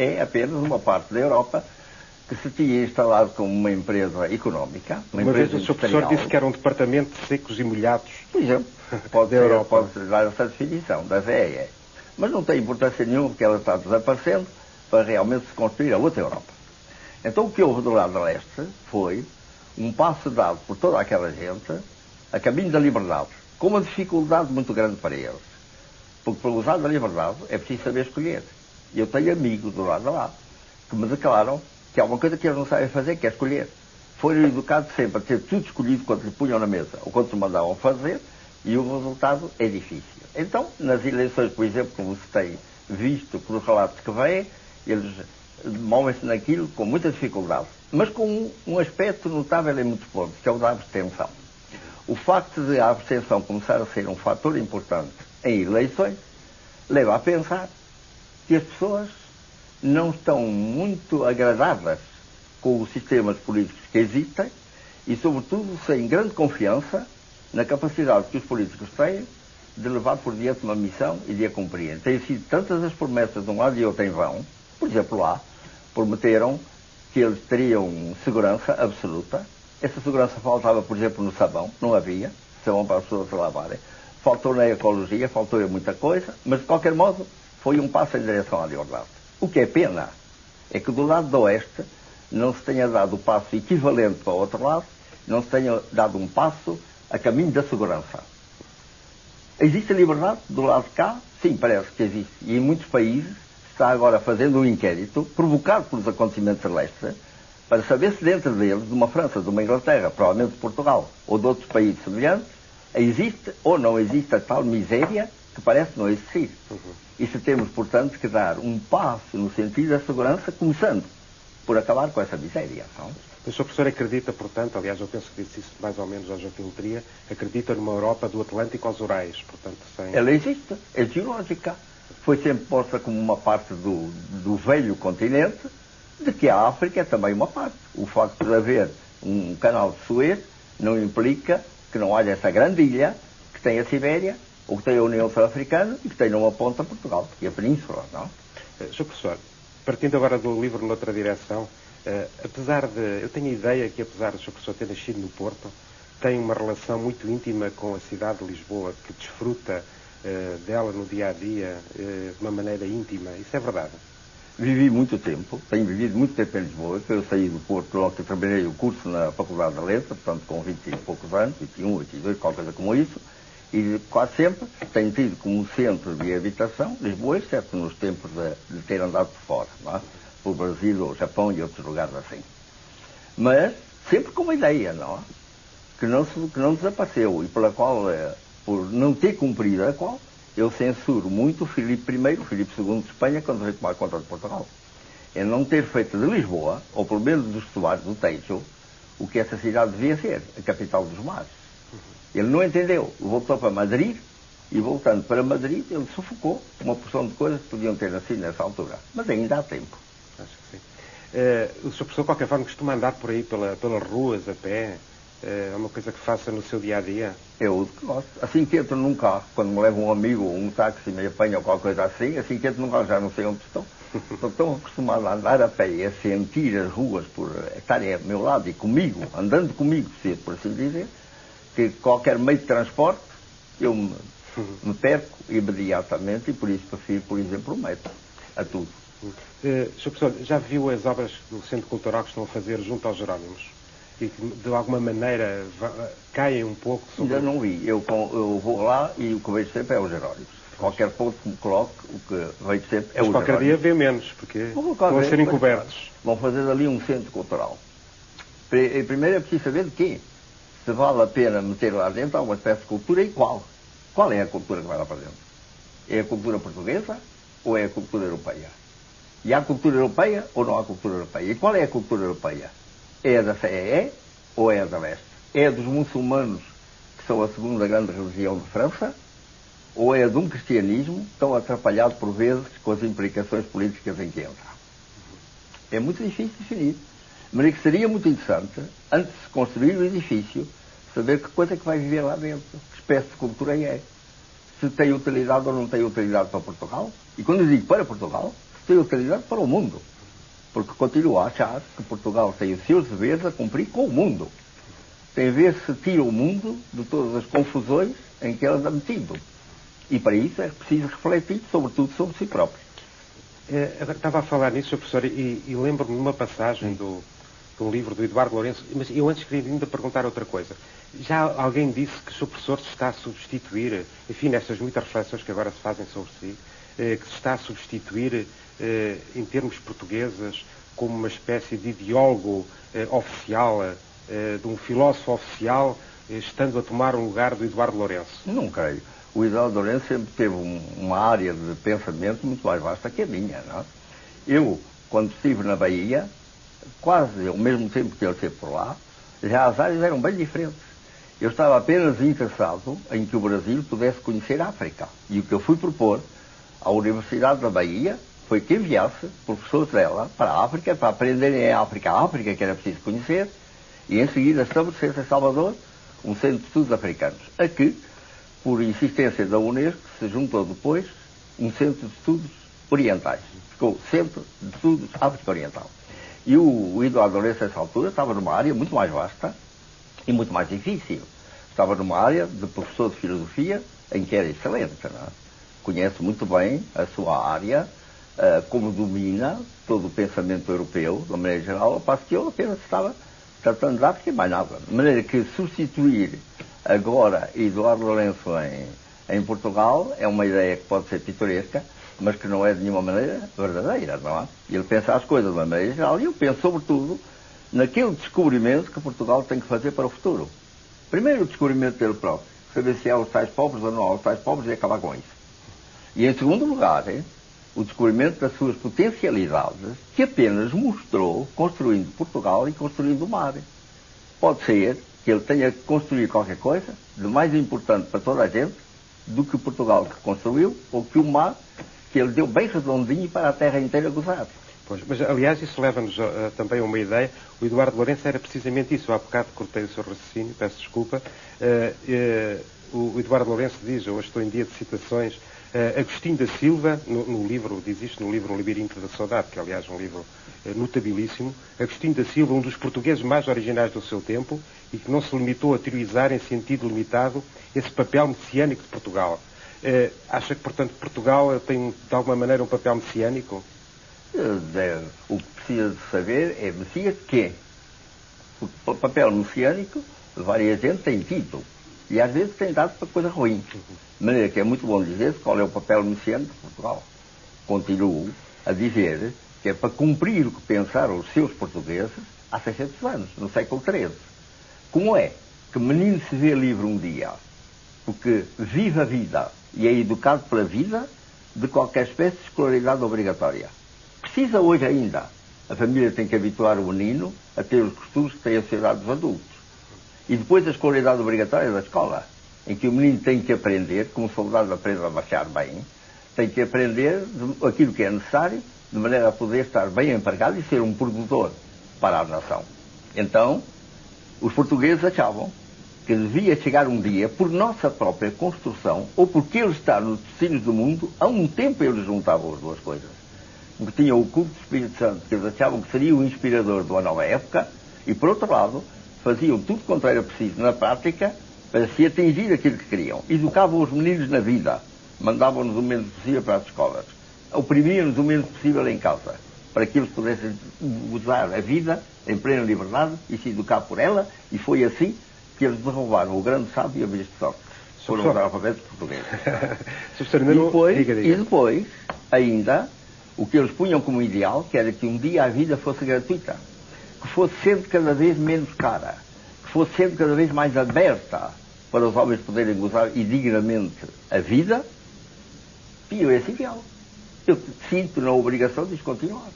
é apenas uma parte da Europa que se tinha instalado como uma empresa económica, uma vez o Sr. Professor disse que era um departamento de secos e molhados. Por exemplo, pode dar essa definição da VEE. Mas não tem importância nenhuma porque ela está desaparecendo para realmente se construir a outra Europa. Então o que houve do lado leste foi um passo dado por toda aquela gente a caminho da liberdade, com uma dificuldade muito grande para eles. Porque para usar da liberdade é preciso saber escolher. E eu tenho amigos do lado de lá que me declaram que há uma coisa que eles não sabem fazer, que é escolher. Foram educados sempre a ter tudo escolhido quando lhe punham na mesa ou quando se mandavam fazer, e o resultado é difícil. Então, nas eleições, por exemplo, como se tem visto pelos relatos que vêm, eles movem-se naquilo com muita dificuldade, mas com um aspecto notável em muitos pontos, que é o da abstenção. O facto de a abstenção começar a ser um fator importante em eleições leva a pensar que as pessoas não estão muito agradadas com os sistemas políticos que existem e, sobretudo, sem grande confiança na capacidade que os políticos têm de levar por diante uma missão e de a cumprir. Têm sido tantas as promessas de um lado e outro em vão. Por exemplo, lá prometeram que eles teriam segurança absoluta. Essa segurança faltava, por exemplo, no sabão. Não havia sabão para as pessoas se lavarem. Faltou na ecologia, faltou em muita coisa, mas de qualquer modo foi um passo em direção à liberdade. O que é pena é que do lado do oeste não se tenha dado o passo equivalente para o outro lado, não se tenha dado um passo a caminho da segurança. Existe a liberdade do lado de cá? Sim, parece que existe. E em muitos países está agora fazendo um inquérito, provocado pelos acontecimentos celestes, para saber se dentro deles, de uma França, de uma Inglaterra, provavelmente de Portugal, ou de outros países semelhantes, existe ou não existe a tal miséria que parece não existir. E se temos, portanto, que dar um passo no sentido da segurança, começando por acabar com essa miséria. Não? O Sr. Professor acredita, portanto, aliás, eu penso que disse isso mais ou menos ao Joaquim Letria, acredita numa Europa do Atlântico aos Urais, portanto, sem... Ela existe, é geológica. Foi sempre posta como uma parte do velho continente, de que a África é também uma parte. O facto de haver um canal de Suez não implica que não haja essa grande ilha que tem a Sibéria, ou que tem a União Sul-Africana e que tem numa ponta Portugal, e a Península, não? Sr. Professor, partindo agora do livro noutra direção, apesar de... Eu tenho a ideia que, apesar do Sr. Professor ter nascido no Porto, tem uma relação muito íntima com a cidade de Lisboa, que desfruta dela no dia-a-dia de uma maneira íntima. Isso é verdade? Vivi muito tempo, tenho vivido muito tempo em Lisboa, eu saí do Porto logo que terminei o curso na Faculdade da Letra, portanto com 20 e poucos anos, 21, 22, qualquer coisa como isso, e quase sempre tenho tido como centro de habitação Lisboa, exceto nos tempos de ter andado por fora, não é? Por Brasil, ou Japão e outros lugares assim. Mas sempre com uma ideia, não é? Que não desapareceu e pela qual, por não ter cumprido a qual, eu censuro muito o Filipe I, o Filipe II de Espanha, quando veio tomar conta de Portugal. É não ter feito de Lisboa, ou pelo menos dos estuários do Tejo, o que essa cidade devia ser, a capital dos mares. Ele não entendeu, voltou para Madrid, e voltando para Madrid, ele sufocou uma porção de coisas que podiam ter nascido nessa altura. Mas ainda há tempo. Acho que sim. O Sr. Professor, de qualquer forma, costuma andar por aí pelas ruas, a pé? É uma coisa que faça no seu dia-a-dia? Eu gosto. Assim que entro num carro, quando me leva um amigo ou um táxi, me apanha ou qualquer coisa assim, assim que entro num carro já não sei onde estou. Estou tão acostumado a andar a pé e a sentir as ruas por estarem ao meu lado e comigo, andando comigo, por assim dizer, que qualquer meio de transporte eu me perco imediatamente e por isso prefiro, por exemplo, o metro a tudo. Sr. Professor, já viu as obras do Centro Cultural que estão a fazer junto aos Jerónimos? E que, de alguma maneira, caem um pouco sobre... Ainda não vi. Eu vou lá e o que vejo sempre é os Jerónimos. Qualquer ponto que me coloque, o que vejo sempre é os Jerónimos. Qualquer dia vê menos, porque vão a ser encobertos. Vão fazer ali um centro cultural. Primeiro é preciso saber de quê. Se vale a pena meter lá dentro alguma espécie de cultura e qual. Qual é a cultura que vai lá para dentro? É a cultura portuguesa ou é a cultura europeia? E há cultura europeia ou não há cultura europeia? E qual é a cultura europeia? É a da CEE ou é a da leste? É a dos muçulmanos, que são a segunda grande religião de França, ou é a de um cristianismo tão atrapalhado por vezes com as implicações políticas em que entra? É muito difícil definir. Mas que seria muito interessante, antes de se construir o edifício, saber que coisa é que vai viver lá dentro, que espécie de cultura é. Se tem utilidade ou não tem utilidade para Portugal. E quando eu digo para Portugal, se tem utilidade para o mundo. Porque continuo a achar que Portugal tem os seus deveres a cumprir com o mundo. Tem a ver se tira o mundo de todas as confusões em que ele anda metido. E para isso é preciso refletir, sobretudo, sobre si próprio. Agora estava a falar nisso, professor, e lembro-me de uma passagem do livro do Eduardo Lourenço, mas eu antes queria ainda perguntar outra coisa. Já alguém disse que o seu professor se está a substituir, enfim, nestas muitas reflexões que agora se fazem sobre si, que se está a substituir, em termos portugueses, como uma espécie de ideólogo oficial, de um filósofo oficial, estando a tomar o lugar do Eduardo Lourenço? Não creio. O Eduardo Lourenço sempre teve uma área de pensamento muito mais vasta que a minha, não é? Eu, quando estive na Bahia, quase ao mesmo tempo que ele esteve por lá, já as áreas eram bem diferentes. Eu estava apenas interessado em que o Brasil pudesse conhecer a África. E o que eu fui propor à Universidade da Bahia foi que enviasse professores dela para a África, para aprenderem a África que era preciso conhecer, e em seguida estabelecer-se em Salvador um centro de estudos africanos. A que, por insistência da Unesco, se juntou depois um centro de estudos orientais. Ficou Centro de Estudos África Oriental. E o Eduardo Lourenço, nessa altura, estava numa área muito mais vasta e muito mais difícil. Estava numa área de professor de filosofia em que era excelente, não é? Conhece muito bem a sua área, como domina todo o pensamento europeu, de maneira geral, ao passo que eu apenas estava tratando de África e mais nada. De maneira que substituir agora Eduardo Lourenço em Portugal é uma ideia que pode ser pitoresca, mas que não é de nenhuma maneira verdadeira, não é? Ele pensa as coisas de uma maneira geral e eu penso, sobretudo, naquele descobrimento que Portugal tem que fazer para o futuro. Primeiro, o descobrimento dele próprio, saber se há os tais pobres ou não há os tais pobres e acabar com isso. E, em segundo lugar, o descobrimento das suas potencialidades, que apenas mostrou construindo Portugal e construindo o mar. Pode ser que ele tenha que construir qualquer coisa de mais importante para toda a gente do que o Portugal que construiu ou que o mar que ele deu bem redondinho para a terra inteira gozar. Pois, mas, aliás, isso leva-nos também a uma ideia. O Eduardo Lourenço era precisamente isso. Há bocado cortei o seu raciocínio, peço desculpa. O Eduardo Lourenço diz, hoje estou em dia de citações, Agostinho da Silva, no livro, diz isto no livro O Labirinto da Saudade, que aliás é um livro notabilíssimo. Agostinho da Silva, um dos portugueses mais originais do seu tempo e que não se limitou a teorizar em sentido limitado esse papel messiânico de Portugal. Acha que, portanto, Portugal tem, de alguma maneira, um papel messiânico? O que precisa de saber é Messias quê? O papel messiânico, várias gente tem tido. E às vezes tem dado para coisa ruim. De maneira que é muito bom dizer qual é o papel messiânico de Portugal. Continuo a dizer que é para cumprir o que pensaram os seus portugueses há 600 anos, no século XIII. Como é que menino se vê livre um dia? Porque vive a vida e é educado pela vida de qualquer espécie de escolaridade obrigatória. Precisa hoje ainda. A família tem que habituar o menino a ter os costumes que tem a sociedade dos adultos. E depois a escolaridade obrigatória da escola, em que o menino tem que aprender, como o soldado aprende a marchar bem, tem que aprender aquilo que é necessário, de maneira a poder estar bem empregado e ser um produtor para a nação. Então, os portugueses achavam que devia chegar um dia, por nossa própria construção, ou porque ele está nos destinos do mundo, a um tempo eles juntavam as duas coisas. Porque tinham o culto do Espírito Santo, que eles achavam que seria o inspirador de uma nova época, e por outro lado, faziam tudo quanto era preciso na prática para se atingir aquilo que queriam. Educavam os meninos na vida, mandavam-nos o menos possível para as escolas, oprimiam-nos o menos possível em casa, para que eles pudessem usar a vida em plena liberdade e se educar por ela, e foi assim que eles derrubaram o grande sábio e a Bispo Sócrates. Foram os alfabetos portugueses. E depois, ainda, o que eles punham como ideal, que era que um dia a vida fosse gratuita, que fosse sendo cada vez menos cara, que fosse sendo cada vez mais aberta para os homens poderem gozar e dignamente a vida, e eu esse ideal. Eu sinto na obrigação de continuar.